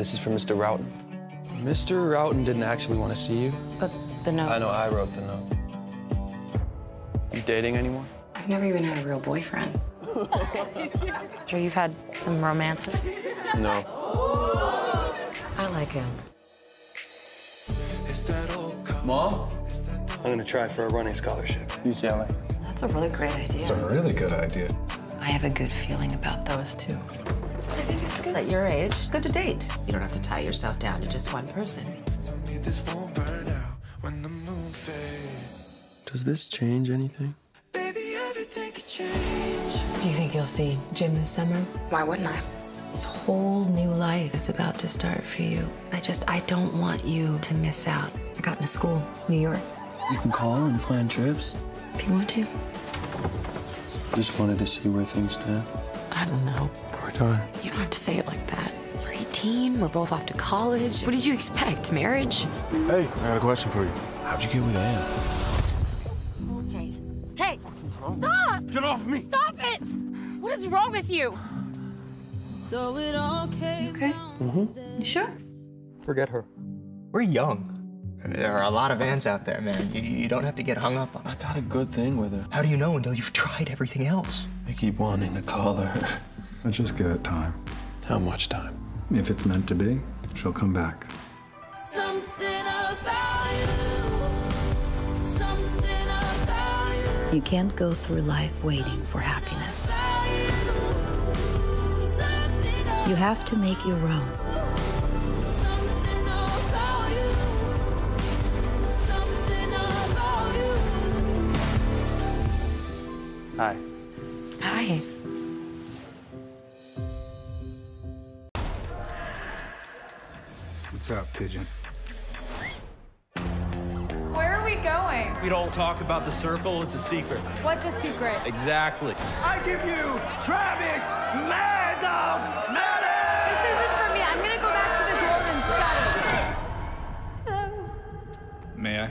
this is for Mr. Roughton. Mr. Roughton didn't actually want to see you. But the note. I know, I wrote the note. You dating anyone? I've never even had a real boyfriend. Sure, you've had some romances? No. I like him. Mom? I'm gonna try for a running scholarship. UCLA. That's a really great idea. It's a really good idea. I have a good feeling about those two. I think it's good at your age. Good to date. You don't have to tie yourself down to just one person. Does this change anything? Do you think you'll see Jim this summer? Why wouldn't I? This whole new life is about to start for you. I don't want you to miss out. I got into school, New York. You can call and plan trips. If you want to. Just wanted to see where things stand. I don't know. We're done. You don't have to say it like that. We're 18, we're both off to college. What did you expect, marriage? Hey, I got a question for you. How'd you get with Anne? Hey, stop! Get off me! Stop it! What is wrong with you? So it all came Okay. You sure? Forget her. We're young. There are a lot of Anns out there, man. You don't have to get hung up on I it. got a good thing with her. How do you know until you've tried everything else? I keep wanting to call her. I just give it time. How much time? If it's meant to be, she'll come back. something about you. Something about you. You can't go through life waiting for happiness. You have to make your own. Something about you. Something about you. Hi. Hi. What's up, Pigeon? Where are we going? We don't talk about the circle, it's a secret. What's a secret? Exactly. I give you Travis Madam Madden! This isn't for me. I'm gonna go back to the dorm and study. May I?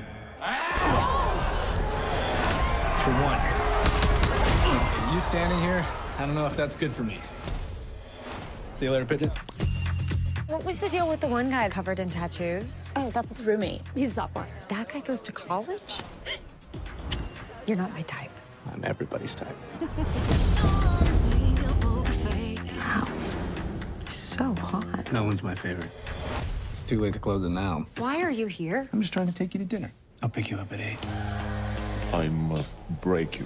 For one. You standing here, I don't know if that's good for me. See you later, Pigeon. What was the deal with the one guy covered in tattoos? Oh, that's his roommate. He's a sophomore. That guy goes to college? You're not my type. I'm everybody's type. Wow. He's so hot. No one's my favorite. It's too late to close it now. Why are you here? I'm just trying to take you to dinner. I'll pick you up at 8. I must break you.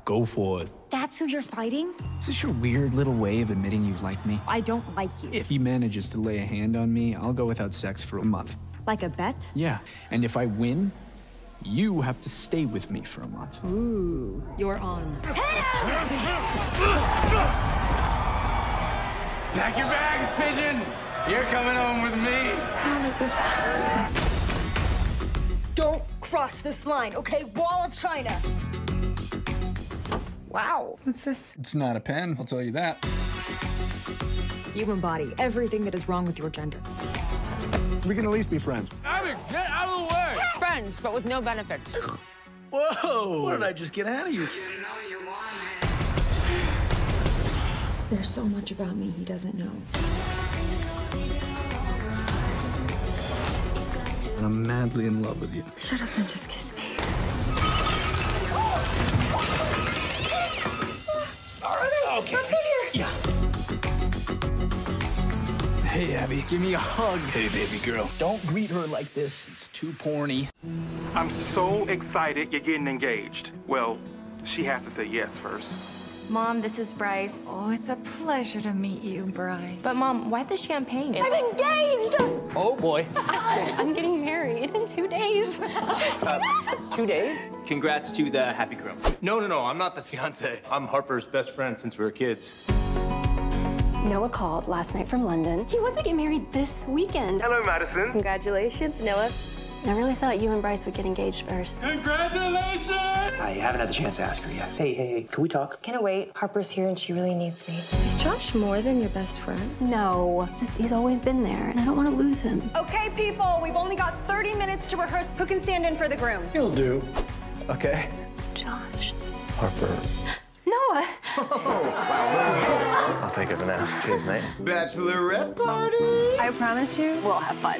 Go for it. That's who you're fighting? Is this your weird little way of admitting you like me? I don't like you. If he manages to lay a hand on me, I'll go without sex for a month. Like a bet? Yeah, and if I win, you have to stay with me for a month. Ooh, you're on. Pack your bags, Pigeon! You're coming home with me! Don't cross this line, okay? Wall of China. Wow. What's this? It's not a pen, I'll tell you that. You embody everything that is wrong with your gender. We can at least be friends. Abby, get out of the way! Friends, but with no benefits. Whoa! What did I just get out of you? There's so much about me he doesn't know. I'm madly in love with you. Shut up and just kiss me. Okay. Yeah. Hey, Abby, give me a hug. Hey, baby girl. Don't greet her like this. It's too porny. I'm so excited you're getting engaged. Well, she has to say yes first. Mom, this is Bryce. Oh, it's a pleasure to meet you, Bryce. But Mom, why the champagne? I'm engaged! Oh, boy. I'm getting married. It's in 2 days. 2 days? Congrats to the happy groom. No, I'm not the fiance. I'm Harper's best friend since we were kids. Noah called last night from London. He wants to get married this weekend. Hello, Madison. Congratulations, Noah. I really thought you and Bryce would get engaged first. Congratulations! I haven't had the chance to ask her yet. Hey, can we talk? Can I wait? Harper's here and she really needs me. Is Josh more than your best friend? No, it's just he's always been there and I don't want to lose him. Okay, people, we've only got 30 minutes to rehearse. Who can stand in for the groom? You'll do. Okay. Josh. Harper. Noah! I'll take it for now. Cheers, mate. Bachelorette party! I promise you, we'll have fun.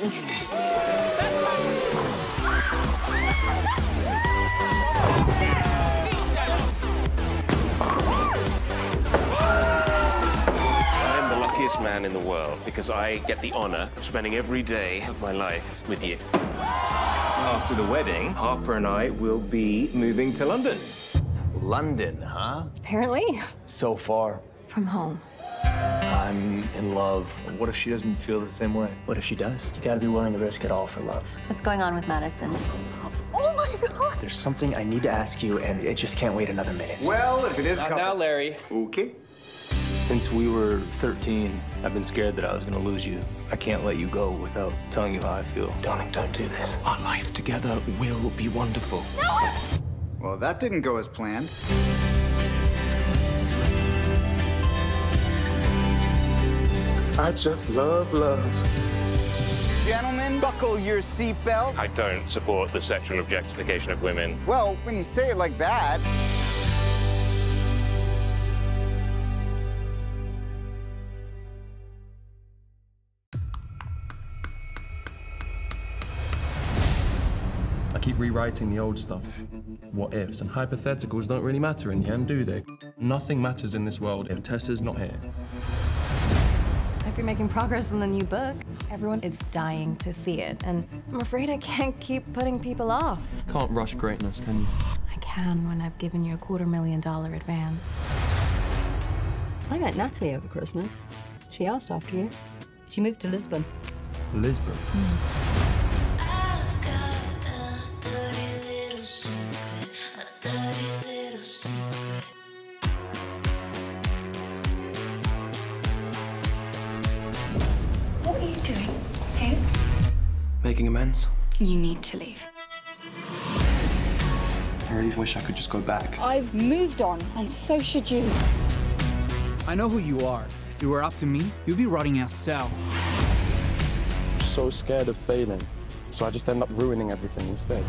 I'm the luckiest man in the world because I get the honor of spending every day of my life with you. After the wedding, Harper and I will be moving to London. London, huh? Apparently. So far. From home. I'm in love. What if she doesn't feel the same way? What if she does? You gotta be willing to risk it all for love. What's going on with Madison? Oh my God! There's something I need to ask you, and it just can't wait another minute. Well, if it is Not now, Larry. Okay. Since we were 13, I've been scared that I was gonna lose you. I can't let you go without telling you how I feel. Darling, don't do this. Our life together will be wonderful. Well, that didn't go as planned. I just love love. Gentlemen, buckle your seatbelt. I don't support the sexual objectification of women. Well, when you say it like that. I keep rewriting the old stuff. What ifs and hypotheticals don't really matter in the end, do they? Nothing matters in this world if Tessa's not here. Hope you're making progress on the new book. Everyone is dying to see it, and I'm afraid I can't keep putting people off. Can't rush greatness, can you? I can when I've given you a $250,000 advance. I met Natalie over Christmas. She asked after you. She moved to Lisbon. Lisbon? What are you doing here? Making amends. You need to leave. I really wish I could just go back. I've moved on, and so should you. I know who you are. If it were up to me, you'd be rotting in a cell. I'm so scared of failing, so I just end up ruining everything instead.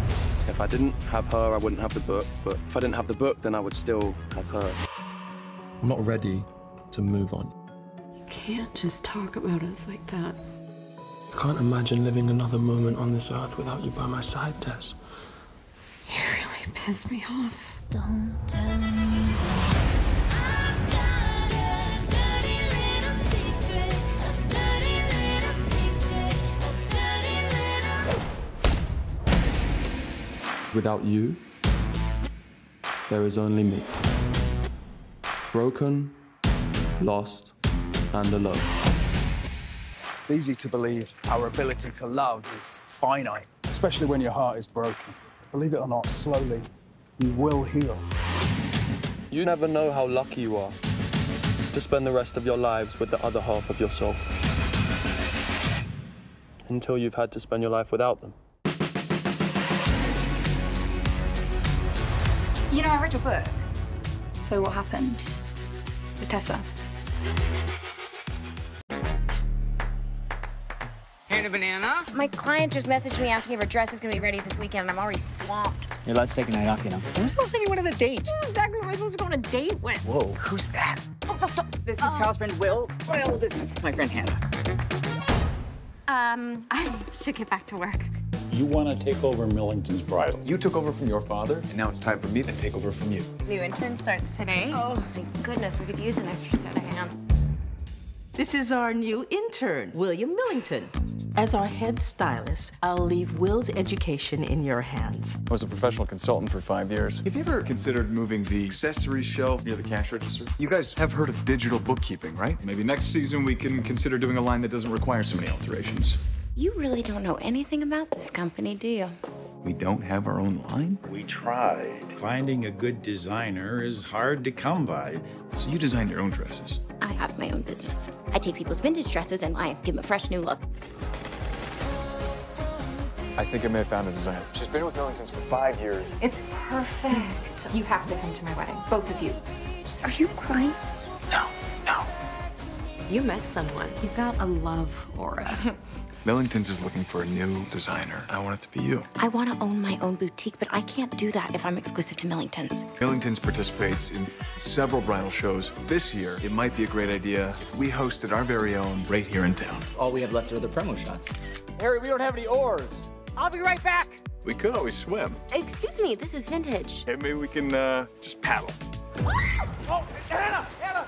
If I didn't have her, I wouldn't have the book, but if I didn't have the book, then I would still have her. I'm not ready to move on. You can't just talk about us like that. I can't imagine living another moment on this earth without you by my side, Tess. You really pissed me off. Don't tell anyone. I've got a dirty little secret, a dirty little secret, a dirty little. Without you, there is only me. Broken, lost, and alone. It's easy to believe our ability to love is finite, especially when your heart is broken. Believe it or not, slowly, you will heal. You never know how lucky you are to spend the rest of your lives with the other half of your soul. Until you've had to spend your life without them. You know, I read your book. So what happened with Tessa? Hand a banana? My client just messaged me asking if her dress is gonna be ready this weekend, and I'm already swamped. Yeah, let's take a night off, you know. When was the last time you went on a date? Exactly what am I supposed to go on a date with? Whoa, who's that? This is Kyle's friend Will. Well, this is my friend Hannah. I should get back to work. You want to take over Millington's Bridal. You took over from your father, and now it's time for me to take over from you. New intern starts today. Oh, thank goodness, we could use an extra set of hands. This is our new intern, William Millington. As our head stylist, I'll leave Will's education in your hands. I was a professional consultant for 5 years. Have you ever considered moving the accessories shelf near the cash register? You guys have heard of digital bookkeeping, right? Maybe next season we can consider doing a line that doesn't require so many alterations. You really don't know anything about this company, do you? We don't have our own line? We tried. Finding a good designer is hard to come by. So you designed your own dresses? I have my own business. I take people's vintage dresses and I give them a fresh new look. I think I may have found a designer. She's been with Millington's for 5 years. It's perfect. You have to come to my wedding, both of you. Are you crying? No. You met someone. You've got a love aura. Millington's is looking for a new designer. I want it to be you. I want to own my own boutique, but I can't do that if I'm exclusive to Millington's. Millington's participates in several bridal shows. This year, it might be a great idea if we hosted our very own right here in town. All we have left are the promo shots. Harry, we don't have any oars. I'll be right back. We could always swim. Excuse me, this is vintage. Hey, maybe we can just paddle. Oh, Anna! Anna!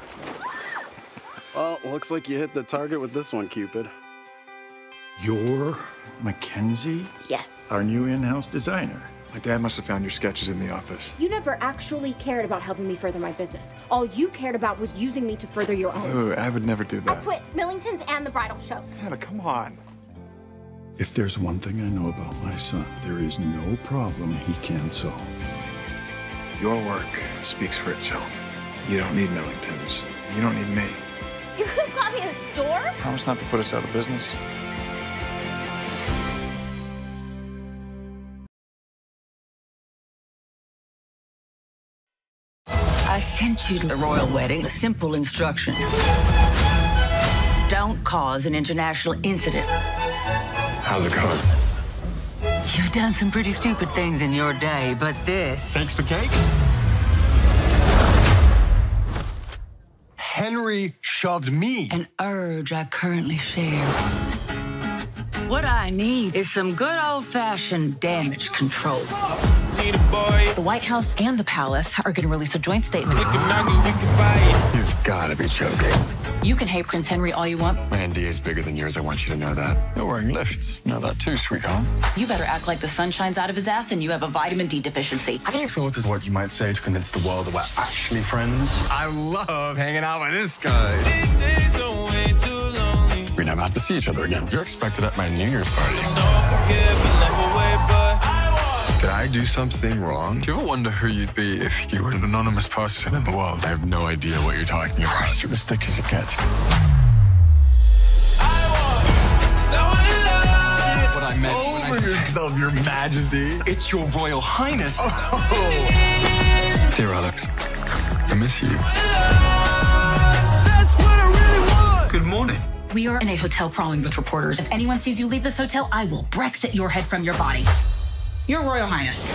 Well, looks like you hit the target with this one, Cupid. You're Mackenzie? Yes. Our new in-house designer. My dad must have found your sketches in the office. You never actually cared about helping me further my business. All you cared about was using me to further your own. Oh, I would never do I that. quit Millington's and the bridal show. Anna, come on. If there's one thing I know about my son, there is no problem he can't solve. Your work speaks for itself. You don't need Millington's. You don't need me. You got me a store? Promise not to put us out of business. I sent you to the royal wedding with simple instructions. Don't cause an international incident. How's it going? You've done some pretty stupid things in your day, but this... Thanks for cake? Henry shoved me. An urge I currently share. What I need is some good old-fashioned damage control. The White House and the palace are going to release a joint statement. You've got to be joking. You can hate Prince Henry all you want. My NDA is bigger than yours. I want you to know that. You're wearing lifts. Know that too, sweetheart. You better act like the sun shines out of his ass and you have a vitamin D deficiency. Have you thought is what you might say to convince the world that we're actually friends? I love hanging out with this guy. These days are way too lonely. We never have to see each other again. You're expected at my New Year's party. Did I do something wrong? Do you ever wonder who you'd be if you were an anonymous person in the world? I have no idea what you're talking about. You're as thick as it gets. What I meant when I said... yourself, Your Majesty. It's Your Royal Highness. Oh. Dear Alex, I miss you. That's what I really want. Good morning. We are in a hotel crawling with reporters. If anyone sees you leave this hotel, I will Brexit your head from your body. Your Royal Highness.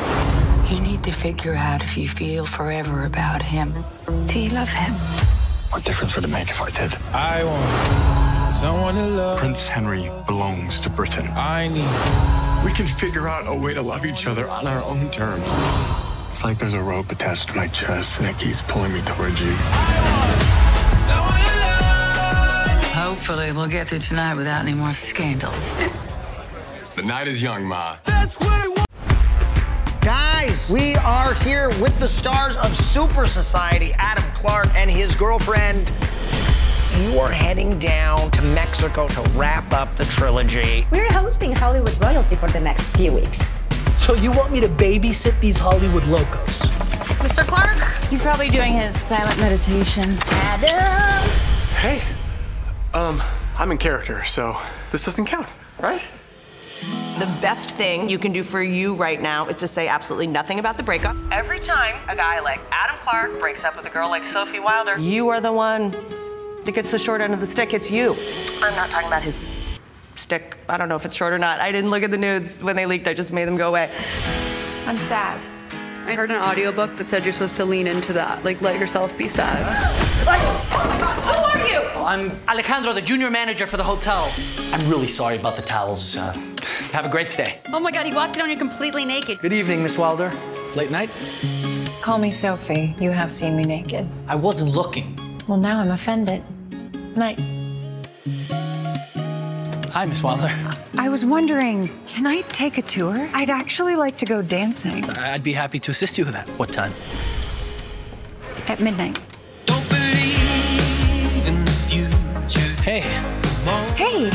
You need to figure out if you feel forever about him. Do you love him? What difference would it make if I did? I want someone to love. Prince Henry belongs to Britain. I need. We can figure out a way to love each other on our own terms. It's like there's a rope attached to my chest and it keeps pulling me towards you. Hopefully, we'll get through tonight without any more scandals. The night is young, Ma. Guys, we are here with the stars of Super Society, Adam Clark and his girlfriend. You are heading down to Mexico to wrap up the trilogy. We're hosting Hollywood royalty for the next few weeks. So you want me to babysit these Hollywood locos? Mr. Clark? He's probably doing his silent meditation. Adam! Hey, I'm in character, so this doesn't count, right? The best thing you can do for you right now is to say absolutely nothing about the breakup. Every time a guy like Adam Clark breaks up with a girl like Sophie Wilder, you are the one that gets the short end of the stick. It's you. I'm not talking about his stick. I don't know if it's short or not. I didn't look at the nudes when they leaked. I just made them go away. I'm sad. I heard an audiobook that said you're supposed to lean into that, like let yourself be sad. Who are you? I'm Alejandro, the junior manager for the hotel. I'm really sorry about the towels. Have a great stay. Oh my God, he walked in on you completely naked. Good evening, Miss Wilder. Late night? Call me Sophie. You have seen me naked. I wasn't looking. Well, now I'm offended. Night. Hi, Miss Wilder. I was wondering, can I take a tour? I'd actually like to go dancing. I'd be happy to assist you with that. What time? At midnight. Hey. Hey.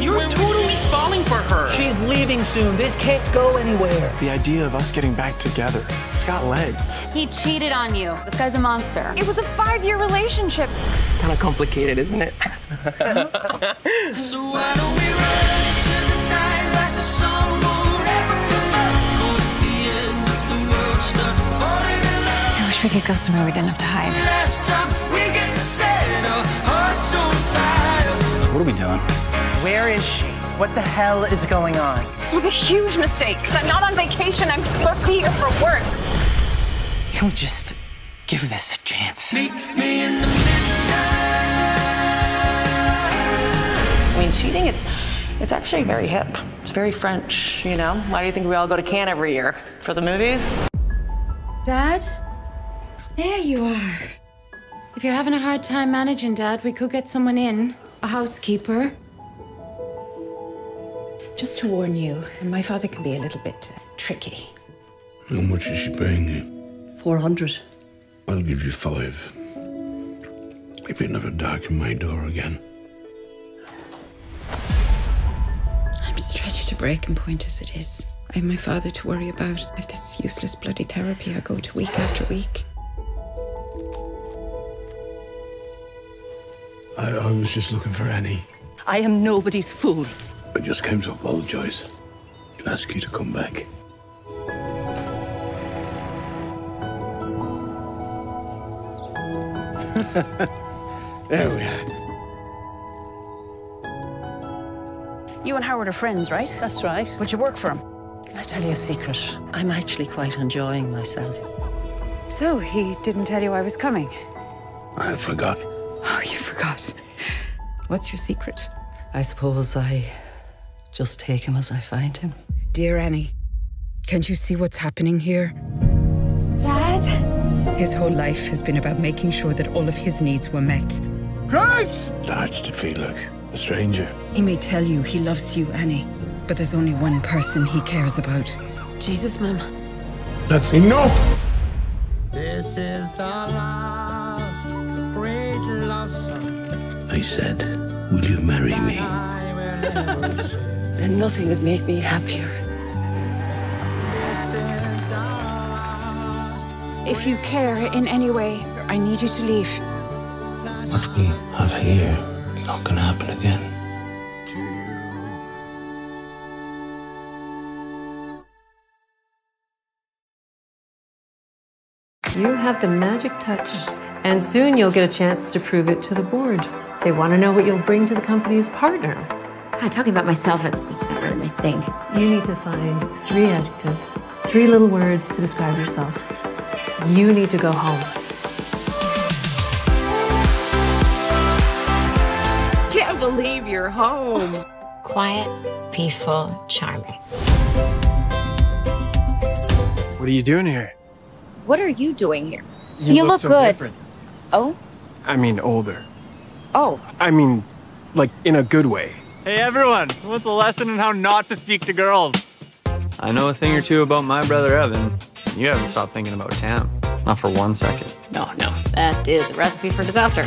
You're totally falling for her. She's leaving soon. This can't go anywhere. The idea of us getting back together, it's got legs. He cheated on you. This guy's a monster. It was a 5-year relationship. Kind of complicated, isn't it? So why don't we run into the night like the sun won't ever come out? Go to the end of the world, start falling in love. I wish we could go somewhere we didn't have to hide. Last time we get to set our hearts on What are we doing? Where is she? What the hell is going on? This was a huge mistake. I'm not on vacation. I'm supposed to be here for work. Can we just give this a chance? I mean, cheating, it's actually very hip. It's very French, you know? Why do you think we all go to Cannes every year? For the movies? Dad? There you are. If you're having a hard time managing, Dad, we could get someone in. A housekeeper. Just to warn you, my father can be a little bit tricky. How much is she paying you? 400. I'll give you 5. If you never darken my door again. I'm stretched to breaking point as it is. I have my father to worry about. I have this useless bloody therapy I go to week after week. I was just looking for Annie. I am nobody's fool. I just came to apologize and ask you to come back. There we are. You and Howard are friends, right? That's right. But you work for him. Can I tell you a secret? I'm actually quite enjoying myself. So, he didn't tell you I was coming? I forgot. Oh, you forgot. What's your secret? I suppose I just take him as I find him. Dear Annie, can't you see what's happening here? Dad? His whole life has been about making sure that all of his needs were met. Grace! Starts to feel like a stranger. He may tell you he loves you, Annie, but there's only one person he cares about. Jesus, Mum. That's enough! This is the last great love song. I said, will you marry me? And nothing would make me happier. If you care in any way, I need you to leave. What we have here is not going to happen again. You have the magic touch, and soon you'll get a chance to prove it to the board. They want to know what you'll bring to the company as partner. Talking about myself, it's not really my thing. You need to find 3 adjectives, 3 little words to describe yourself. You need to go home. Can't believe you're home. Quiet, peaceful, charming. What are you doing here? What are you doing here? You look so good. Different. Oh? I mean, older. Oh. I mean, like, in a good way. Hey, everyone. What's a lesson in how not to speak to girls? I know a thing or two about my brother, Evan. You haven't stopped thinking about Tam. Not for 1 second. No. That is a recipe for disaster.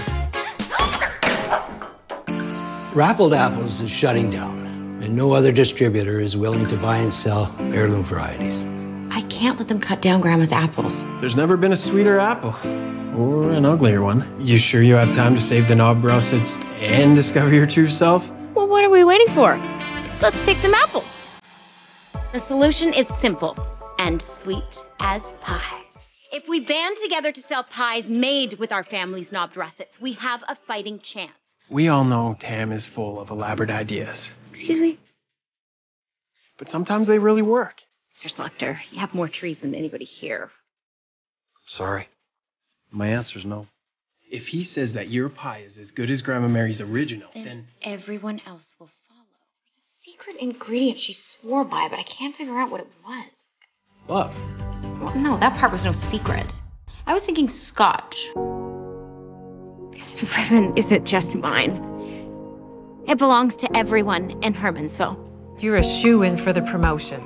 Rappled Apples is shutting down, and no other distributor is willing to buy and sell heirloom varieties. I can't let them cut down Grandma's apples. There's never been a sweeter apple. Or an uglier one. You sure you have time to save the knob russets and discover your true self? Well, what are we waiting for? Let's pick some apples. The solution is simple and sweet as pie. If we band together to sell pies made with our family's knobbed russets, we have a fighting chance. We all know Tam is full of elaborate ideas. Excuse me? But sometimes they really work. Mr. Slaughter, you have more trees than anybody here. Sorry. My answer's no. If he says that your pie is as good as Grandma Mary's original, then everyone else will follow. There's a secret ingredient she swore by, but I can't figure out what it was. love. Well, no, that part was no secret. I was thinking scotch. This ribbon isn't just mine. It belongs to everyone in Hermansville. You're a shoo-in for the promotion.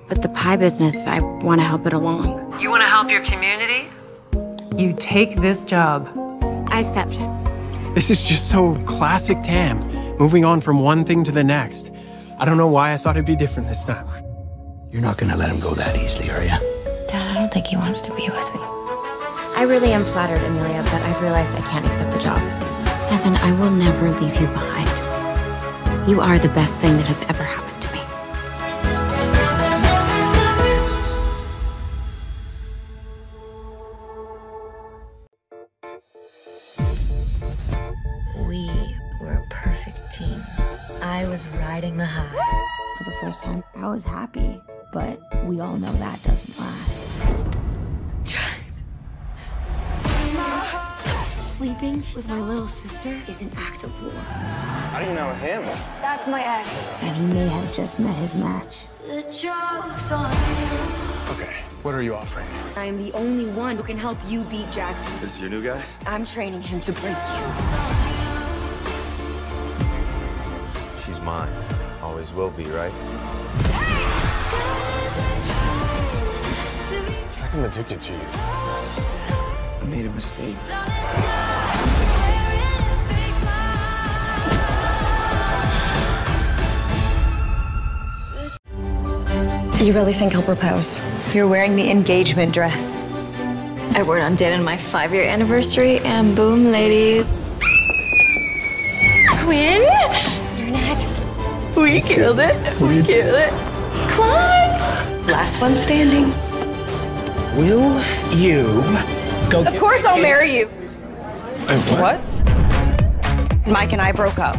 But the pie business, I want to help it along. You want to help your community? You take this job. I accept. This is just so classic Tam, moving on from one thing to the next. I don't know why I thought it'd be different this time. You're not gonna let him go that easily, are you? Dad, I don't think he wants to be with me. I really am flattered, Amelia, but I've realized I can't accept the job. Evan, I will never leave you behind. You are the best thing that has ever happened to me. We were a perfect team. riding the high. For the first time, I was happy, but we all know that doesn't last. Sleeping with my little sister is an act of war. How do you know him? That's my ex. And he may have just met his match. The joke's on you. Okay, what are you offering? I'm the only one who can help you beat Jackson. This is your new guy? I'm training him to break you. She's mine. Always will be, right? It's like I'm addicted to you. I made a mistake. Do you really think he'll propose? You're wearing the engagement dress. I wore it on Dan and my 5-year anniversary, and boom, ladies. Quinn, you're next. We killed it. We killed it. Klutz! Last one standing. Will you go? Of course I'll marry you. What? Mike and I broke up.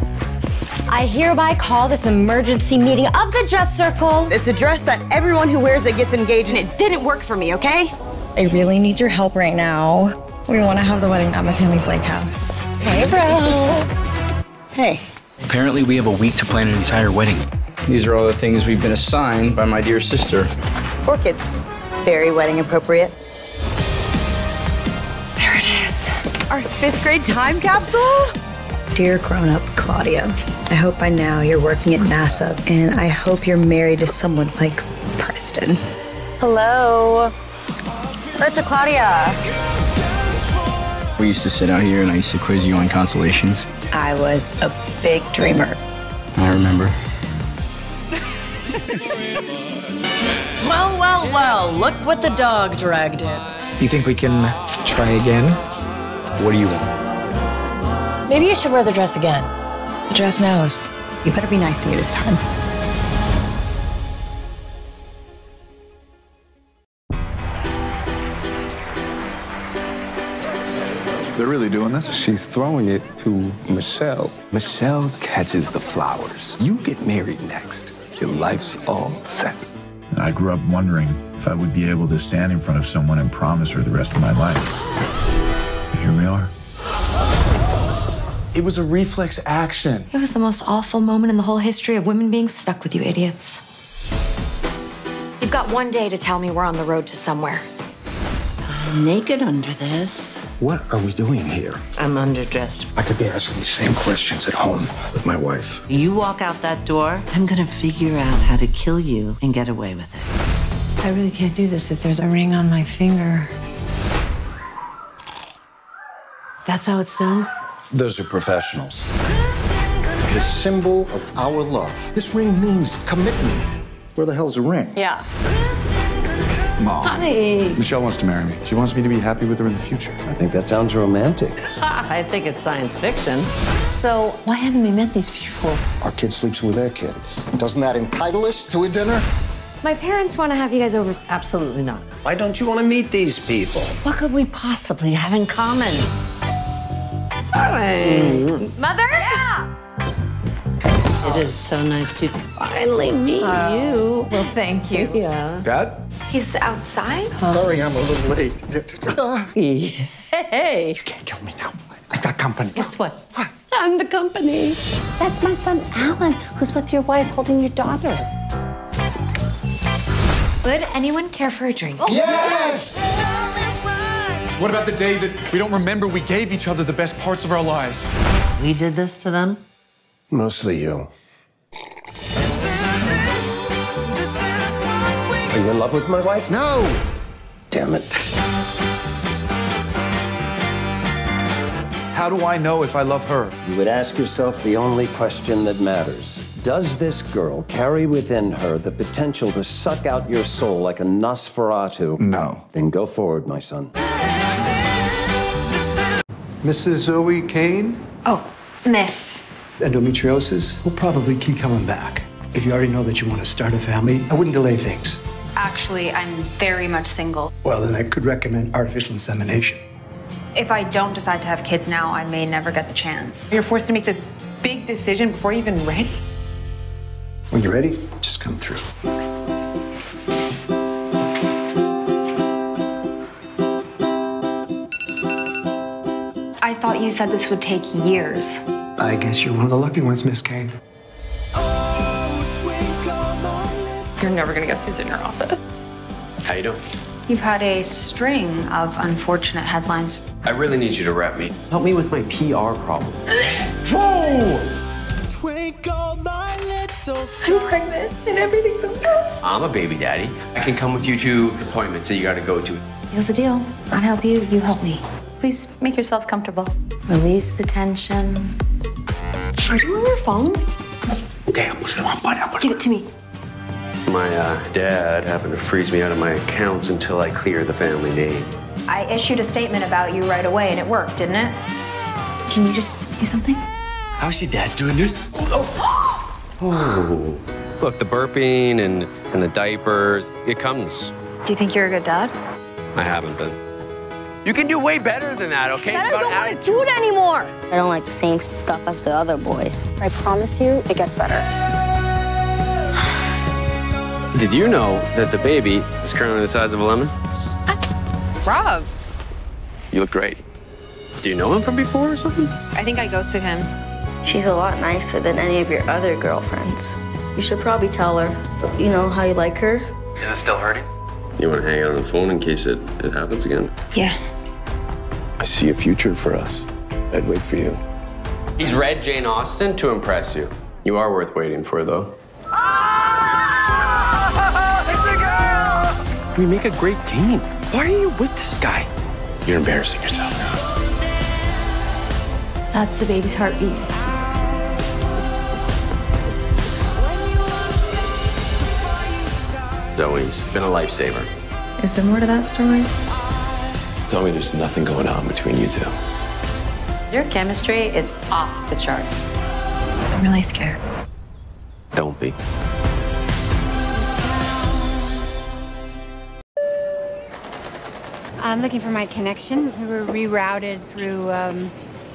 I hereby call this emergency meeting of the dress circle. It's a dress that everyone who wears it gets engaged, and it didn't work for me, okay? I really need your help right now. We want to have the wedding at my family's lake house. Hey, bro. Hey. Apparently, we have a week to plan an entire wedding. These are all the things we've been assigned by my dear sister. Orchids. Very wedding appropriate. There it is. Our 5th grade time capsule? Dear grown-up Claudia, I hope by now you're working at NASA, and I hope you're married to someone like Preston. Hello. Earth to Claudia. We used to sit out here and I used to quiz you on constellations. I was a big dreamer. I remember. Well, well, well, look what the dog dragged in. Do you think we can try again? What do you want? Maybe you should wear the dress again. The dress knows. You better be nice to me this time. They're really doing this? She's throwing it to Michelle. Michelle catches the flowers. You get married next. Your life's all set. I grew up wondering if I would be able to stand in front of someone and promise her the rest of my life. And here we are. It was a reflex action. It was the most awful moment in the whole history of women being stuck with you idiots. You've got one day to tell me we're on the road to somewhere. I'm naked under this. What are we doing here? I'm underdressed. I could be asking these same questions at home with my wife. You walk out that door, I'm gonna figure out how to kill you and get away with it. I really can't do this if there's a ring on my finger. That's how it's done? Those are professionals. The symbol of our love. This ring means commitment. Where the hell's a ring? Yeah. Mom. Honey. Michelle wants to marry me. She wants me to be happy with her in the future. I think that sounds romantic. I think it's science fiction. So, why haven't we met these people? Our kid sleeps with their kid. Doesn't that entitle us to a dinner? My parents want to have you guys over. Absolutely not. Why don't you want to meet these people? What could we possibly have in common? Mother? Yeah. It is so nice to finally meet you. Well, thank you. Yeah. Dad? He's outside? Sorry, I'm a little late. Hey. You can't kill me now. I've got company. Guess what? I'm the company. That's my son, Alan, who's with your wife holding your daughter. Would anyone care for a drink? Oh. Yes! What about the day that we don't remember we gave each other the best parts of our lives? We did this to them? Mostly you. Are you in love with my wife? No! Damn it. How do I know if I love her? You would ask yourself the only question that matters. Does this girl carry within her the potential to suck out your soul like a Nosferatu? No. Then go forward, my son. Mrs. Zoe Kane? Oh, miss. Endometriosis will probably keep coming back. If you already know that you want to start a family, I wouldn't delay things. Actually, I'm very much single. Well, then I could recommend artificial insemination. If I don't decide to have kids now, I may never get the chance. You're forced to make this big decision before you're even ready? When you're ready, just come through. I thought you said this would take years. I guess you're one of the lucky ones, Miss Kane. You're never gonna guess who's in your office. How you doing? You've had a string of unfortunate headlines. I really need you to rep me. Help me with my PR problem. Whoa! I'm pregnant and everything's a mess. I'm a baby daddy. I can come with you to appointments that you gotta go to. Here's the deal. I help you, you help me. Please make yourselves comfortable. Release the tension. Are you on your phone? Okay, I'm pushing on button. Give it to me. My dad happened to freeze me out of my accounts until I clear the family name. I issued a statement about you right away and it worked, didn't it? Can you just do something? How is your dad doing this? Oh. Look, the burping and the diapers, it comes. Do you think you're a good dad? I haven't been. You can do way better than that, okay? I don't want to do it anymore. I don't like the same stuff as the other boys. I promise you, it gets better. Did you know that the baby is currently the size of a lemon? Rob. You look great. Do you know him from before or something? I think I ghosted him. She's a lot nicer than any of your other girlfriends. You should probably tell her, you know, how you like her. Is it still hurting? You want to hang out on the phone in case it happens again? Yeah. I see a future for us. I'd wait for you. He's read Jane Austen to impress you. You are worth waiting for, though. We make a great team. Why are you with this guy? You're embarrassing yourself. That's the baby's heartbeat. Zoe's been a lifesaver. Is there more to that story? Tell me there's nothing going on between you two. Your chemistry, it's off the charts. I'm really scared. Don't be. I'm looking for my connection. We were rerouted through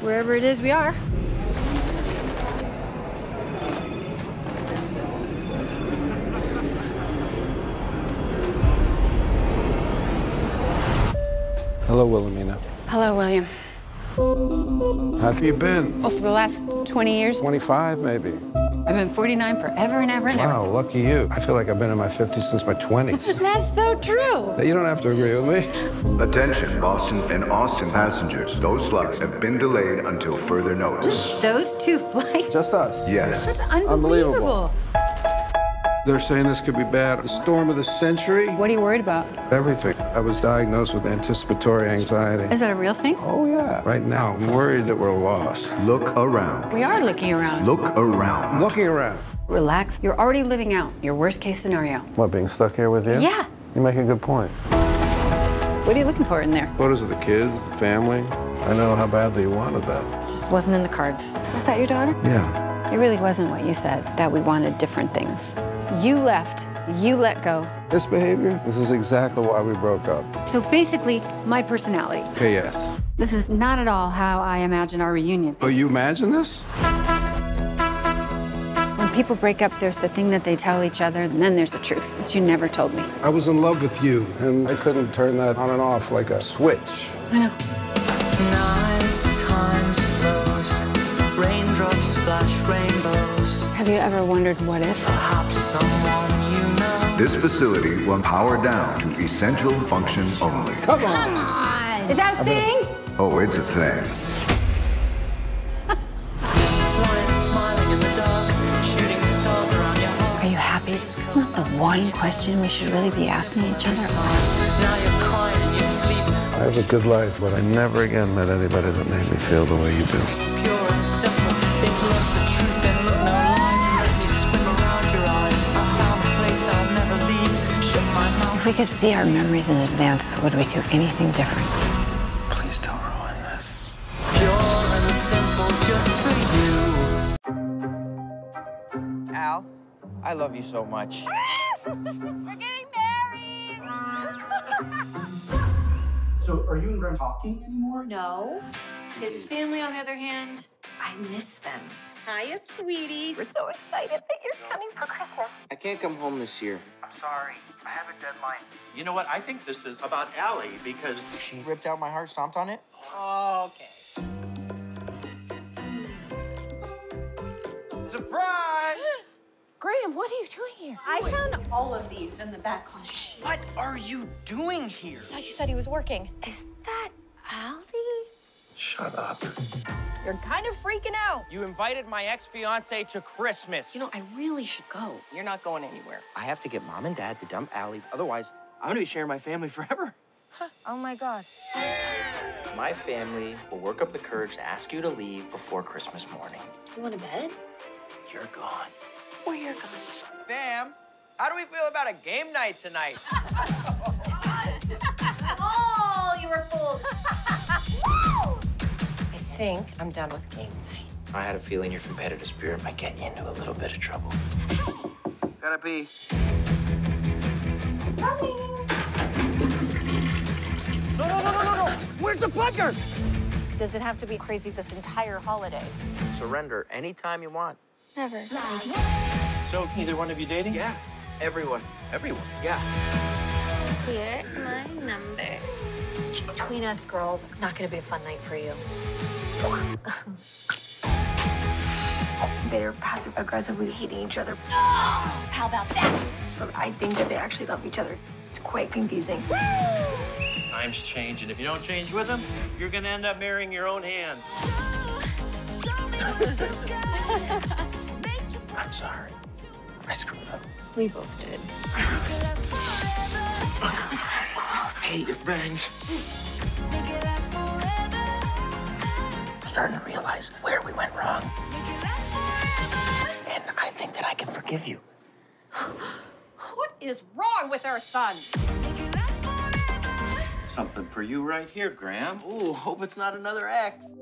wherever it is we are. Hello, Wilhelmina. Hello, William. How have you been? Oh, for the last 20 years? 25, maybe. I've been 49 forever and ever and ever. Wow, lucky you. I feel like I've been in my 50s since my 20s. That's so true. You don't have to agree with me. Attention, Boston and Austin passengers. Those flights have been delayed until further notice. Just those two flights? Just us. Yes. That's unbelievable. They're saying this could be bad. The storm of the century? What are you worried about? Everything. I was diagnosed with anticipatory anxiety. Is that a real thing? Oh, yeah. Right now, I'm worried that we're lost. Look around. We are looking around. Look around. Looking around. Relax. You're already living out your worst case scenario. What, being stuck here with you? Yeah. You make a good point. What are you looking for in there? Photos of the kids, the family. I know how badly you wanted that. It just wasn't in the cards. Was that your daughter? Yeah. It really wasn't what you said, that we wanted different things. You left. You let go. This behavior, this is exactly why we broke up. So basically, my personality. Okay, yes. This is not at all how I imagine our reunion. Oh, you imagine this? When people break up, there's the thing that they tell each other, and then there's the truth that you never told me. I was in love with you, and I couldn't turn that on and off like a switch. I know. Nighttime slows, raindrops splash rainbows. Have you ever wondered what if? Perhaps someone you know. This facility will power down to essential function only. Come on! Is that a thing? Oh, it's a thing. Lying smiling in the dark, shooting stars around your heart. Are you happy? It's not the one question we should really be asking each other. Now you're crying in your sleep. I have a good life, but I never again met anybody that made me feel the way you do. Pure and simple. If love's the truth, then look no lies and let me swim around your eyes. I found a place I'll never leave. Shut my mouth. If we could see our memories in advance, would we do anything different? Please don't ruin this. Pure and simple, just for you. Al, I love you so much. We're getting married! So are you and Graham talking anymore? No. His family, on the other hand, I miss them. Hiya, sweetie. We're so excited that you're coming for Christmas. I can't come home this year. I'm sorry. I have a deadline. You know what? I think this is about Allie because She ripped out my heart, stomped on it? Okay. Surprise! Graham, what are you doing here? I found all of these in the back closet. What are you doing here? I thought you said he was working. Is that Allie? Shut up. You're kind of freaking out. You invited my ex-fiance to Christmas. You know, I really should go. You're not going anywhere. I have to get Mom and Dad to dump Allie. Otherwise, I'm gonna be sharing my family forever. Oh my God. My family will work up the courage to ask you to leave before Christmas morning. Do you want to bed? You're gone. Or you're gone. Fam, how do we feel about a game night tonight? Oh, you were fooled. I think I'm done with game night. I had a feeling your competitive spirit might get you into a little bit of trouble. Gotta pee. No! Where's the butcher? Does it have to be crazy this entire holiday? Surrender anytime you want. Never. So, either one of you dating? Yeah, everyone. Everyone. Yeah. Here's my number. Between us girls, not gonna be a fun night for you. They're passive-aggressively hating each other. How about that? But I think that they actually love each other. It's quite confusing. Times change, and if you don't change with them, you're gonna end up marrying your own hand. I'm sorry. I screwed up. We both did. I hate your bangs. I'm starting to realize where we went wrong. And I think that I can forgive you. What is wrong with our son? Something for you right here, Graham. Ooh, hope it's not another ex.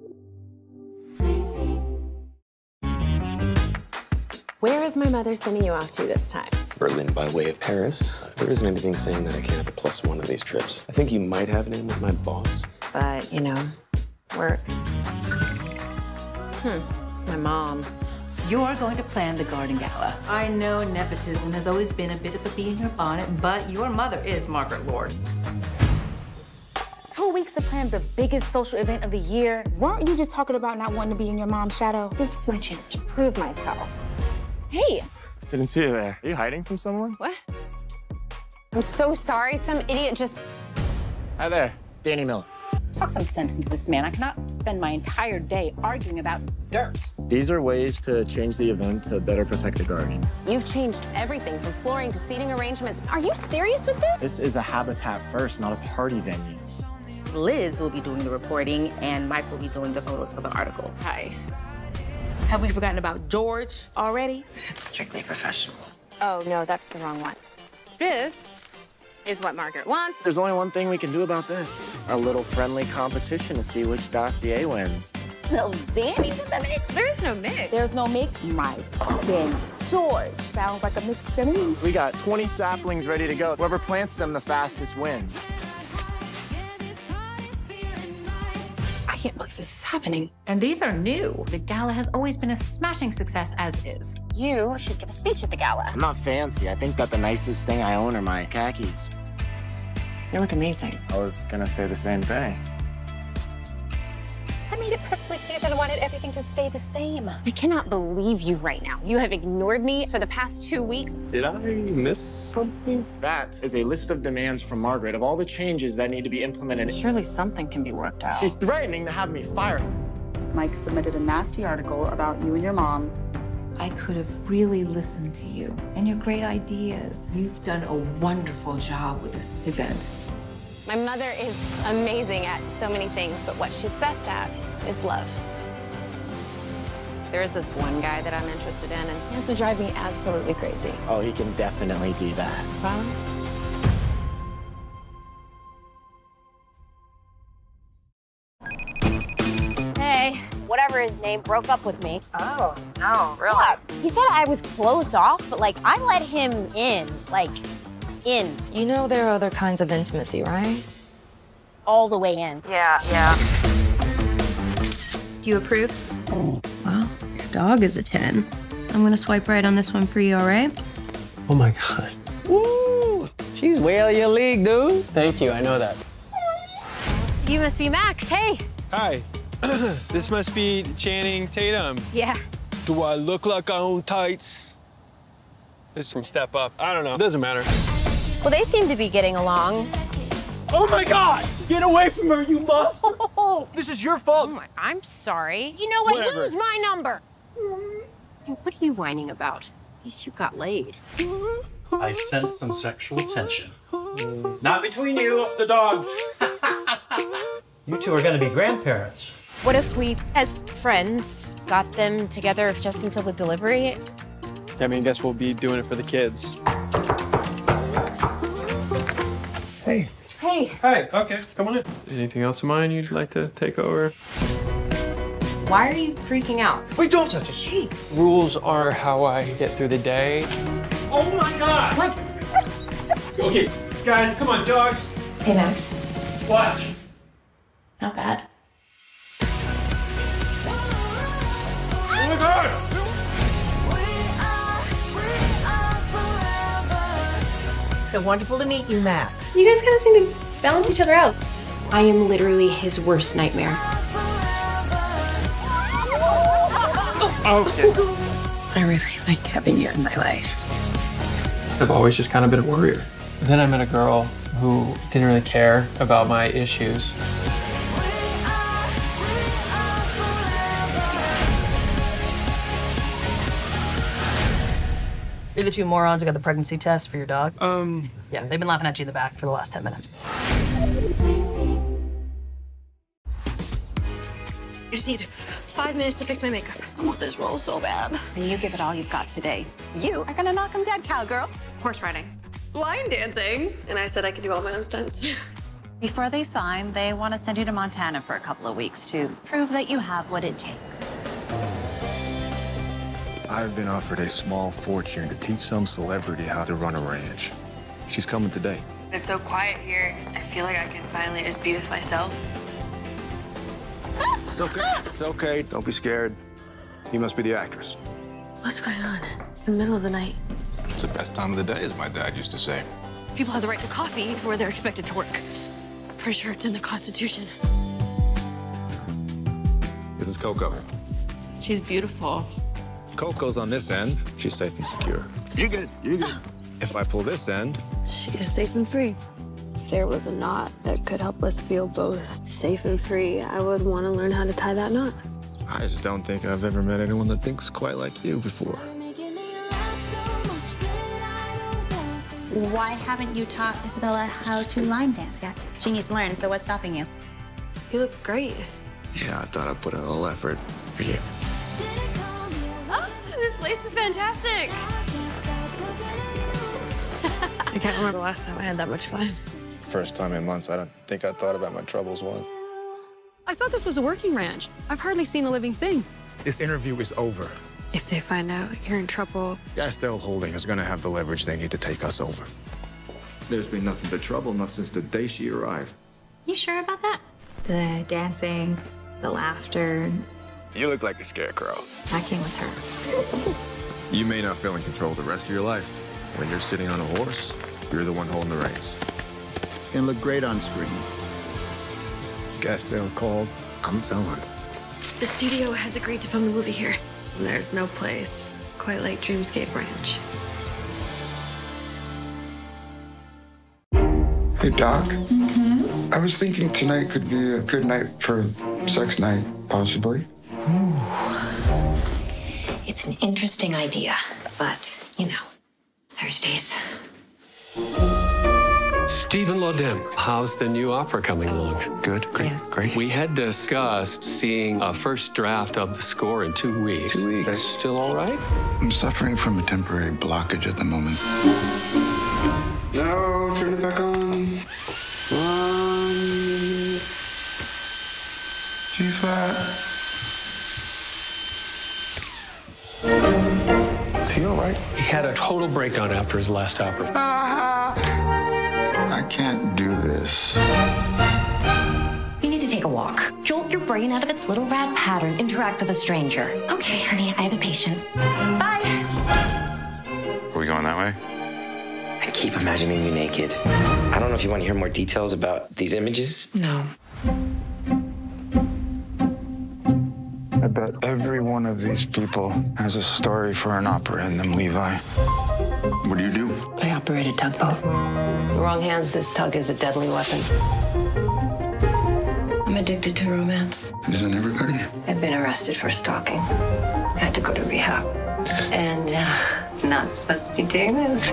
Where is my mother sending you off to this time? Berlin by way of Paris. There isn't anything saying that I can't have a +1 on these trips. I think you might have an in with my boss. But, you know, work. It's my mom. You're going to plan the garden gala. I know nepotism has always been a bit of a bee in your bonnet, but your mother is Margaret Lord. 2 weeks to plan the biggest social event of the year. Weren't you just talking about not wanting to be in your mom's shadow? This is my chance to prove myself. Hey! Didn't see you there. Are you hiding from someone? What? I'm so sorry. Some idiot just... Hi there. Danny Miller. Talk some sense into this man. I cannot spend my entire day arguing about dirt. These are ways to change the event to better protect the garden. You've changed everything from flooring to seating arrangements. Are you serious with this? This is a Habitat First, not a party venue. Liz will be doing the reporting, and Mike will be doing the photos for the article. Hi. Have we forgotten about George already? It's strictly professional. Oh, no, that's the wrong one. This is what Margaret wants. There's only one thing we can do about this. A little friendly competition to see which dossier wins. So Danny's in the mix? There is no mix. There's no mix. Mike, Danny, George. Sounds like a mix to me. We got 20 saplings ready to go. Whoever plants them the fastest wins. I can't believe this is happening. And these are new. The gala has always been a smashing success as is. You should give a speech at the gala. I'm not fancy. I think that the nicest thing I own are my khakis. You look amazing. I was gonna say the same thing. I made it perfectly clear that I wanted everything to stay the same. I cannot believe you right now. You have ignored me for the past 2 weeks. Did I miss something? That is a list of demands from Margaret of all the changes that need to be implemented. Surely something can be worked out. She's threatening to have me fired. Mike submitted a nasty article about you and your mom. I could have really listened to you and your great ideas. You've done a wonderful job with this event. My mother is amazing at so many things, but what she's best at is love. There's this one guy that I'm interested in, and he has to drive me absolutely crazy. Oh, he can definitely do that. Promise? Hey, whatever his name broke up with me. Oh, no, really? Yeah, he said I was closed off, but like I let him in, like in. You know there are other kinds of intimacy, right? All the way in. Yeah. Do you approve? Well, you're dog is a 10. I'm gonna swipe right on this one for you, all right? Oh my God. Woo! She's way out of your league, dude. Thank you, I know that. You must be Max. Hey. Hi. This must be Channing Tatum. Yeah. Do I look like I own tights? This is from Step Up. I don't know. It doesn't matter. Well, they seem to be getting along. Oh my God! Get away from her, you must! This is your fault. Oh I'm sorry. You know what? Whatever. Lose my number. What are you whining about? At least you got laid. I sense some sexual tension. Not between you, the dogs. You two are going to be grandparents. What if we, as friends, got them together just until the delivery? I mean, I guess we'll be doing it for the kids. Hey. Hey. Hey, okay, come on in. Anything else of mine you'd like to take over? Why are you freaking out? Wait, don't touch it. Jeez. Rules are how I get through the day. Oh my God! What? Okay, guys, come on, dogs. Hey, Max. What? Not bad. Oh my God! So wonderful to meet you, Max. You guys kind of seem to balance each other out. I am literally his worst nightmare. Okay. I really like having you in my life. I've always just kind of been a worrier. Then I met a girl who didn't really care about my issues. You're the two morons who got the pregnancy test for your dog? Yeah, they've been laughing at you in the back for the last 10 minutes. You just need 5 minutes to fix my makeup. I want this role so bad. And you give it all you've got today. You are gonna knock him dead, cowgirl. Horse riding. Line dancing. And I said I could do all my own stunts. Before they sign, they want to send you to Montana for a couple of weeks to prove that you have what it takes. I've been offered a small fortune to teach some celebrity how to run a ranch. She's coming today. It's so quiet here. I feel like I can finally just be with myself. It's okay. It's okay. Don't be scared. You must be the actress. What's going on? It's the middle of the night. It's the best time of the day, as my dad used to say. People have the right to coffee before they're expected to work. Pretty sure it's in the Constitution. This is Coco. She's beautiful. If Coco's on this end, she's safe and secure. You're good. You're good. If I pull this end, She is safe and free. If there was a knot that could help us feel both safe and free, I would want to learn how to tie that knot. I just don't think I've ever met anyone that thinks quite like you before. Why haven't you taught Isabella how to line dance yet? She needs to learn, so what's stopping you? You look great. Yeah, I thought I'd put in a little effort for you. Oh, this place is fantastic. I can't remember the last time I had that much fun. First time in months, I don't think I thought about my troubles once. I thought this was a working ranch. I've hardly seen a living thing. This interview is over. If they find out, you're in trouble. Gastel Holding is gonna have the leverage they need to take us over. There's been nothing but trouble, not since the day she arrived. You sure about that? The dancing, the laughter. You look like a scarecrow. I came with her. You may not feel in control the rest of your life. When you're sitting on a horse, you're the one holding the reins. It's gonna look great on screen. Gastel called. I'm selling. The studio has agreed to film the movie here. There's no place quite like Dreamscape Ranch. Hey, Doc. I was thinking tonight could be a good night for sex night, possibly. It's an interesting idea, but, you know, Thursdays. Stephen Lodin, how's the new opera coming along? Good, great, great. We had discussed seeing a first draft of the score in 2 weeks. 2 weeks. Is that still all right? I'm suffering from a temporary blockage at the moment. No, turn it back on. G flat. Is he all right? He had a total breakdown after his last opera. I can't do this. You need to take a a walk. Jolt your brain out of its little rat pattern. Interact with a stranger. Okay, honey, I have a patient. Bye. Are we going that way? I keep imagining you naked. I don't know if you want to hear more details about these images. No. I bet every one of these people has a story for an opera in them, Levi. What do you do? I operate a tugboat. The wrong hands, this tug is a deadly weapon. I'm addicted to romance. Isn't everybody? I've been arrested for stalking. I had to go to rehab. And not supposed to be doing this.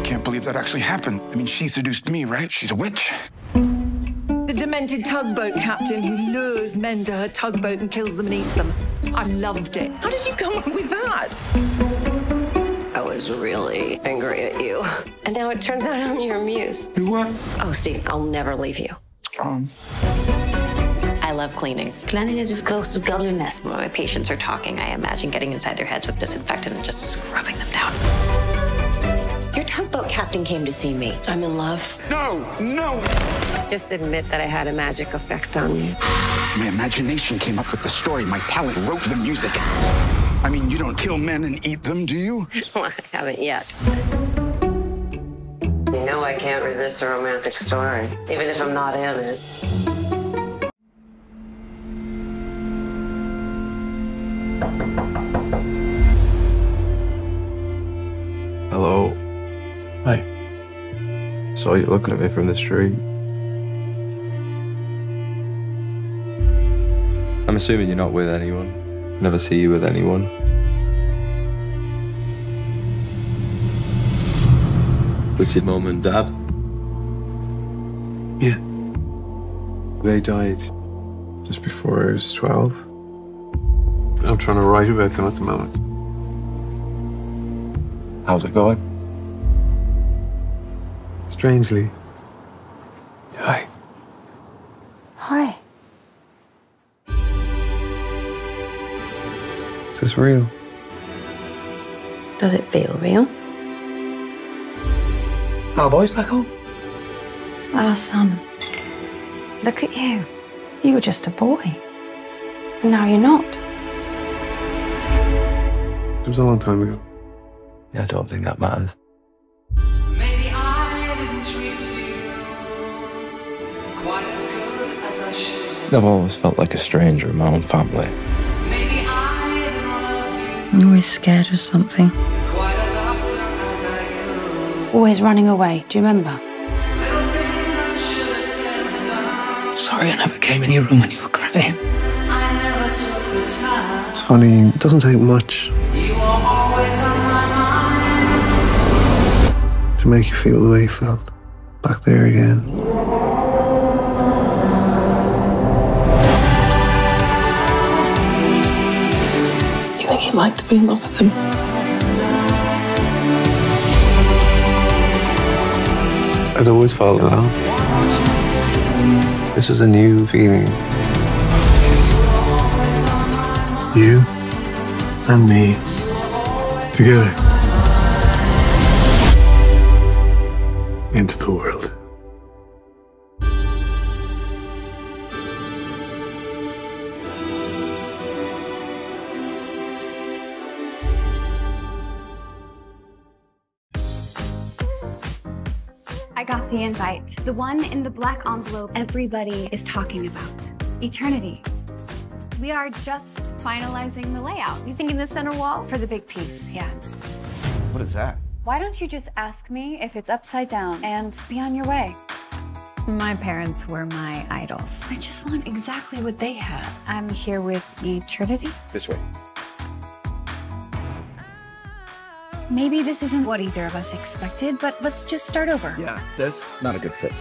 Can't believe that actually happened. I mean, she seduced me, right? She's a witch. The demented tugboat captain who lures men to her tugboat and kills them and eats them. I loved it. How did you come up with that? I was really angry at you. And now it turns out I'm your muse. You what? Oh, Steve, I'll never leave you. I love cleaning. Cleanliness is close to godliness. When my patients are talking, I imagine getting inside their heads with disinfectant and just scrubbing them down. Your tugboat captain came to see me. I'm in love. No! Just admit that I had a magic effect on you. My imagination came up with the story. My talent wrote the music. I mean, you don't kill men and eat them, do you? Well, I haven't yet. You know I can't resist a romantic story, even if I'm not in it. Hello. Hi. Saw you looking at me from the street. I'm assuming you're not with anyone. Never see you with anyone. This your mum and dad? Yeah. They died just before I was 12. I'm trying to write about them at the moment. How's it going? Strangely. Hi. Hi. Is this real? Does it feel real? Our boys back home? Our son. Look at you. You were just a boy. And now you're not. It was a long time ago. Yeah, I don't think that matters. Maybe I didn't treat you quite as good as I should. I've always felt like a stranger in my own family. Maybe I didn't love you I'm always scared of something. quite as often as I could. Always running away. Do you remember? Little things I should have said and done. Sorry I never came in your room when you were crying. I never took the time. It's funny, it doesn't take much You were always on my mind. to make you feel the way you felt. Back there again. You think you'd like to be in love with him? I'd always fallen in love. This is a new feeling. You and me together into the world. I got the invite. The one in the black envelope everybody is talking about. Eternity. We are just finalizing the layout. You thinking the center wall? For the big piece, yeah. What is that? Why don't you just ask me if it's upside down and be on your way? My parents were my idols. I just want exactly what they had. I'm here with Eternity. This way. Maybe this isn't what either of us expected, but let's just start over. Yeah, this? Not a good fit.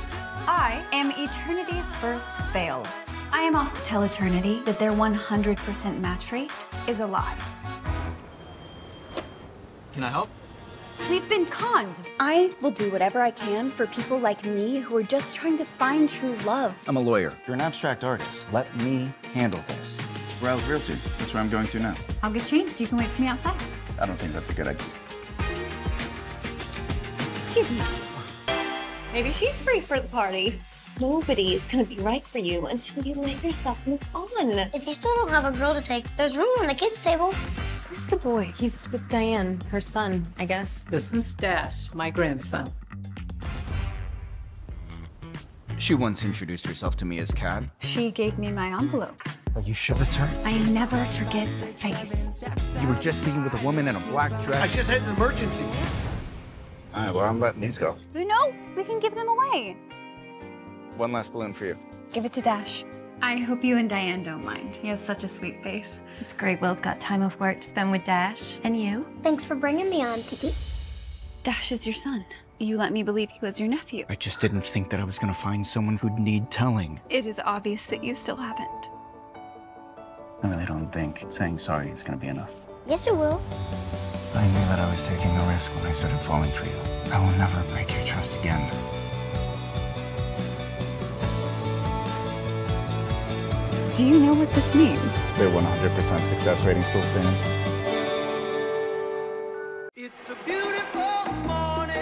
I am Eternity's first fail. I am off to tell Eternity that their 100% match rate is a lie. Can I help? We've been conned. I will do whatever I can for people like me who are just trying to find true love. I'm a lawyer. You're an abstract artist. Let me handle this. Rails Realty. That's where I'm going to now. I'll get changed. You can wait for me outside. I don't think that's a good idea. Excuse me. Maybe she's free for the party. Nobody's gonna be right for you until you let yourself move on. If you still don't have a girl to take, there's room on the kids' table. Who's the boy? He's with Diane, her son, I guess. This is Dash, my grandson. She once introduced herself to me as Kat. She gave me my envelope. Are you sure it's her? I never forget the face. You were just speaking with a woman in a black dress. I just had an emergency. All right, well, I'm letting these go. No, we can give them away. One last balloon for you. Give it to Dash. I hope you and Diane don't mind. He has such a sweet face. It's great Will's got time off work to spend with Dash. And you? Thanks for bringing me on, Tiki. Dash is your son. You let me believe he was your nephew. I just didn't think that I was gonna find someone who'd need telling. It is obvious that you still haven't. I really don't think saying sorry is gonna be enough. Yes, it will. I knew that I was taking a risk when I started falling for you. I will never break your trust again. Do you know what this means? Their 100% success rating still stands.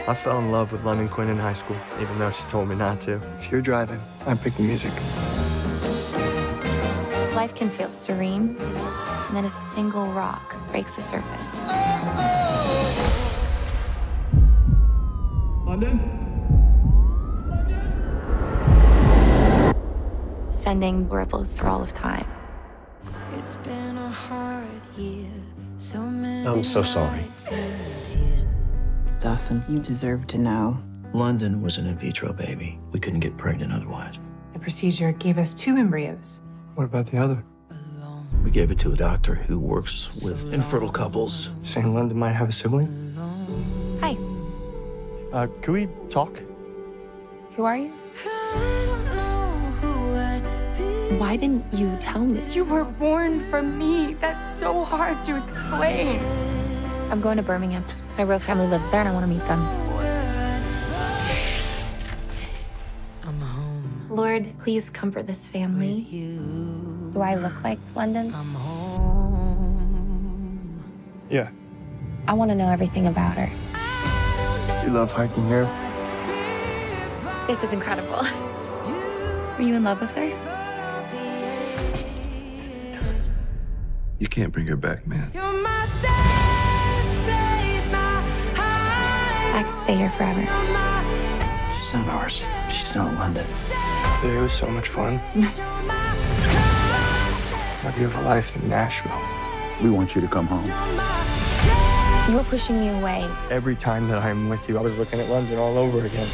I fell in love with London Quinn in high school, even though she told me not to. If you're driving, I pick the music. Life can feel serene, and then a single rock breaks the surface. London? Sending ripples through all of time. It's been a hard year. So many I'm so sorry. Dawson, you deserve to know. London was an in vitro baby. We couldn't get pregnant otherwise. The procedure gave us 2 embryos. What about the other? We gave it to a doctor who works with infertile couples. Saying London might have a sibling? Hi. Can we talk? Who are you? Why didn't you tell me? You were born from me. That's so hard to explain. I'm going to Birmingham. My real family lives there and I want to meet them. Lord, please comfort this family. Do I look like London? Yeah. I want to know everything about her. You love hiking here? This is incredible. Were you in love with her? You can't bring her back, man. I could stay here forever. She's not ours. She's not London. It was so much fun. My beautiful life in Nashville. We want you to come home. You were pushing me away. Every time that I'm with you, I was looking at London all over again.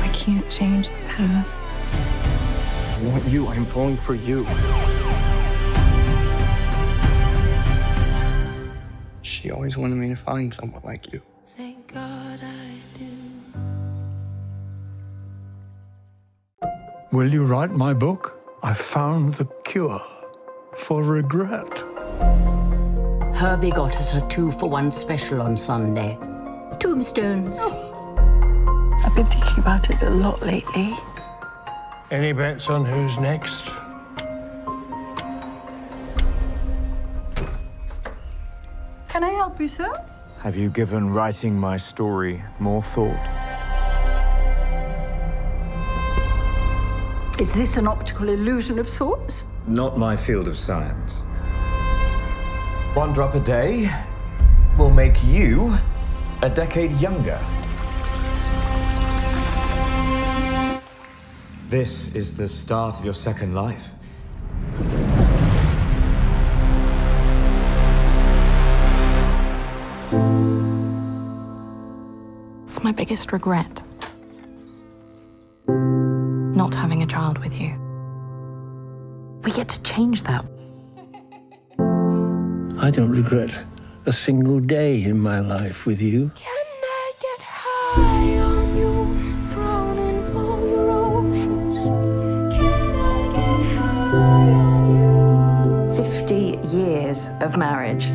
I can't change the past. I want you. I'm falling for you. She always wanted me to find someone like you. Thank God I do. Will you write my book? I found the cure for regret. Herbie got us a 2-for-1 special on Sunday. Tombstones. I've been thinking about it a lot lately. Any bets on who's next? Can I help you, sir? Have you given writing my story more thought? Is this an optical illusion of sorts? Not my field of science. 1 drop a day will make you a decade younger. This is the start of your second life. It's my biggest regret. Not having a child with you. We get to change that. I don't regret a single day in my life with you. Can I get high on you, drown in all your oceans? Can I get high on you? 50 years of marriage.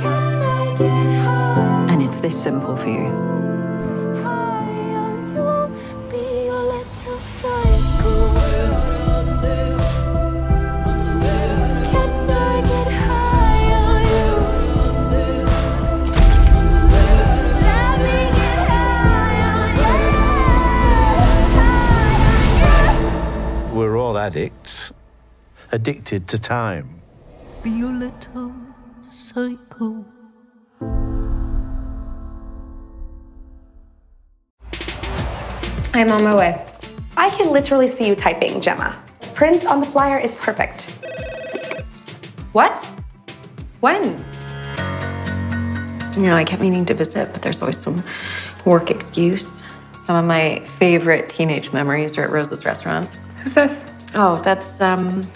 Can I get high? And it's this simple for you. High on you, be your little cycle. Can I get high on you? Let me get high on you. addict. Addicted to time. Be a little psycho. I'm on my way. I can literally see you typing, Gemma. Print on the flyer is perfect. What? When? You know, I kept meaning to visit, but there's always some work excuse. Some of my favorite teenage memories are at Rose's restaurant. Who's this? Oh, that's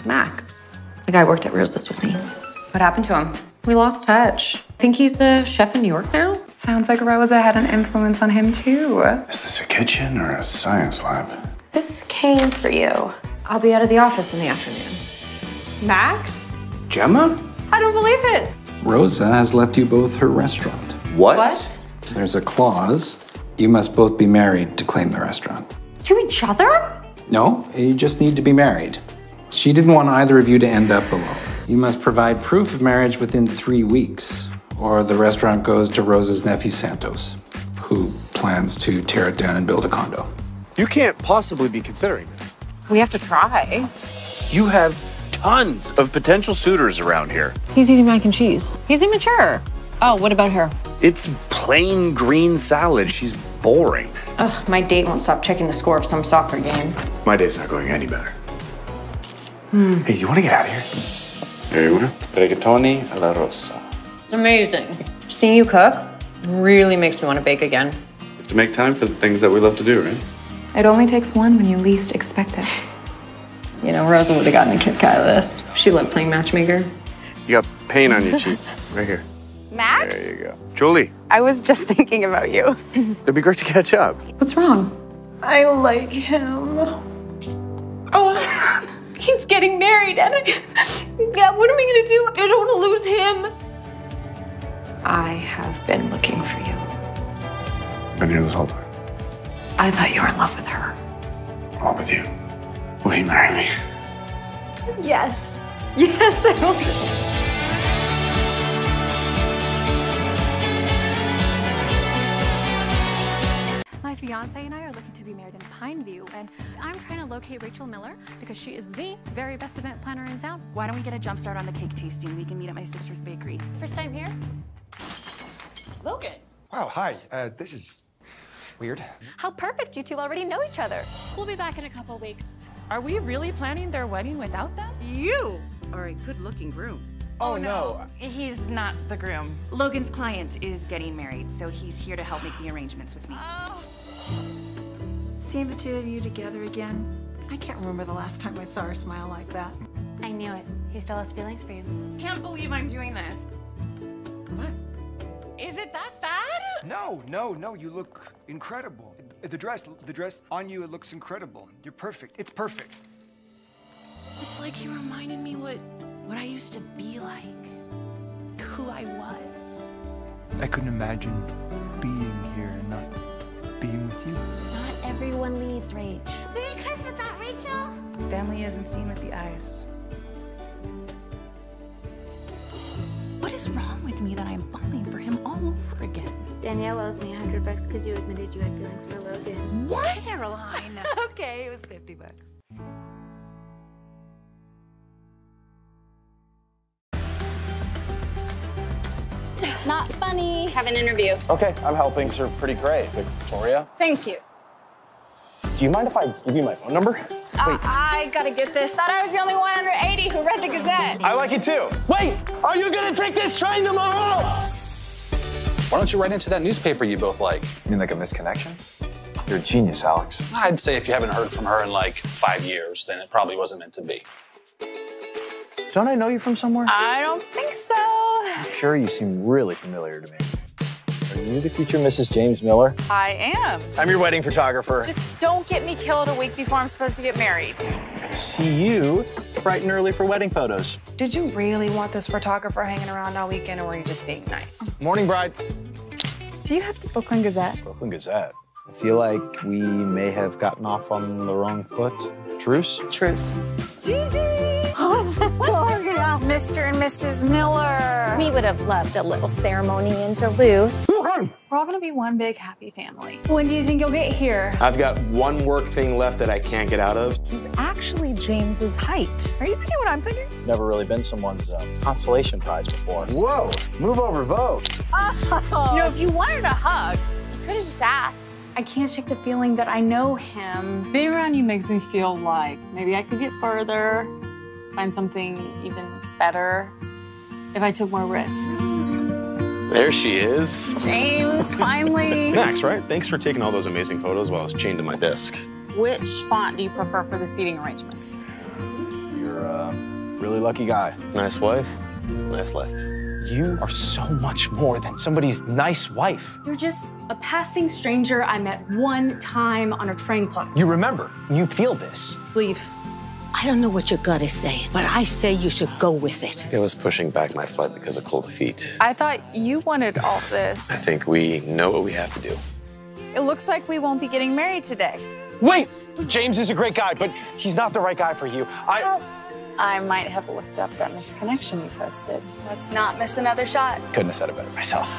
Max. The guy worked at Rose's with me. What happened to him? We lost touch. I think he's a chef in New York now. Sounds like Rosa had an influence on him too. Is this a kitchen or a science lab? This came for you. I'll be out of the office in the afternoon. Max? Gemma? I don't believe it. Rosa has left you both her restaurant. What? There's a clause. You must both be married to claim the restaurant. To each other? No, you just need to be married. She didn't want either of you to end up alone. You must provide proof of marriage within 3 weeks, or the restaurant goes to Rosa's nephew Santos, who plans to tear it down and build a condo. You can't possibly be considering this. We have to try. You have tons of potential suitors around here. He's eating mac and cheese. He's immature. Oh, what about her? It's plain green salad. She's boring. Ugh, my date won't stop checking the score of some soccer game. My day's not going any better. Hey, you want to get out of here? Very well. Rigatoni alla rossa. Amazing. Seeing you cook really makes me want to bake again. You have to make time for the things that we love to do, right? It only takes one when you least expect it. You know, Rosa would have gotten a kick out of this. She loved playing matchmaker. You got paint on your cheek. Right here. Max? There you go. Julie, I was just thinking about you. it'd be great to catch up. What's wrong? I like him. Oh, he's getting married, and what am I gonna do? I don't want to lose him. I have been looking for you. Been here this whole time. I thought you were in love with her. All with you. Will you marry me? Yes. Yes, I will. My fiance and I are looking to be married in Pineview, and I'm trying to locate Rachel Miller because she is the very best event planner in town. Why don't we get a jump start on the cake tasting? We can meet at my sister's bakery. First time here? Logan. Wow, hi. This is weird. How perfect you two already know each other. We'll be back in a couple weeks. Are we really planning their wedding without them? You are a good-looking groom. Oh, no. He's not the groom. Logan's client is getting married, so he's here to help make the arrangements with me. Seeing the two of you together again, I can't remember the last time I saw her smile like that. I knew it. He still has feelings for you. Can't believe I'm doing this. What? Is it that bad? No, you look incredible. The dress on you, it looks incredible. You're perfect. It's perfect. It's like you reminded me what I used to be like, who I was. I couldn't imagine being here and not being with you. Not everyone leaves, Rach. Merry Christmas, Aunt Rachel. Family isn't seen with the eyes. What is wrong with me that I'm falling for him all over again? Danielle owes me $100 because you admitted you had feelings for Logan. What? Caroline. Okay, it was $50. Not funny. Have an interview. Okay, I'm helping, sir. Pretty great. Victoria? Thank you. Do you mind if I give you my phone number? I gotta get this. Thought I was the only one under 80 who read the Gazette. I like it too. Wait! Are you gonna take this train tomorrow? Why don't you write into that newspaper you both like? You mean like a misconnection? You're a genius, Alex. I'd say if you haven't heard from her in like 5 years, then it probably wasn't meant to be. Don't I know you from somewhere? I don't think so. I'm sure you seem really familiar to me. Are you the future Mrs. James Miller? I am. I'm your wedding photographer. Just don't get me killed a week before I'm supposed to get married. See you bright and early for wedding photos. Did you really want this photographer hanging around all weekend, or were you just being nice? Morning, bride. Do you have the Brooklyn Gazette? Brooklyn Gazette. I feel like we may have gotten off on the wrong foot. Truce? Truce. Gigi! Mr. and Mrs. Miller. We would have loved a little ceremony in Duluth. Logan! We're all gonna be one big happy family. When do you think you'll get here? I've got one work thing left that I can't get out of. He's actually James's height. Are you thinking what I'm thinking? Never really been someone's consolation prize before. Whoa, move over, vote. You know, if you wanted a hug, you could have just asked. I can't shake the feeling that I know him. Being around you makes me feel like maybe I could get further, find something even better if I took more risks. There she is. James, finally. Max, right? Thanks for taking all those amazing photos while I was chained to my desk. Which font do you prefer for the seating arrangements? You're a really lucky guy. Nice wife, nice life. You are so much more than somebody's nice wife. You're just a passing stranger I met one time on a train platform. You remember, you feel this. Leave. I don't know what your gut is saying, but I say you should go with it. It was pushing back my flight because of cold feet. I thought you wanted all this. I think we know what we have to do. It looks like we won't be getting married today. Wait! James is a great guy, but he's not the right guy for you. I might have looked up that misconnection you posted. Let's not miss another shot. Couldn't have said it better myself.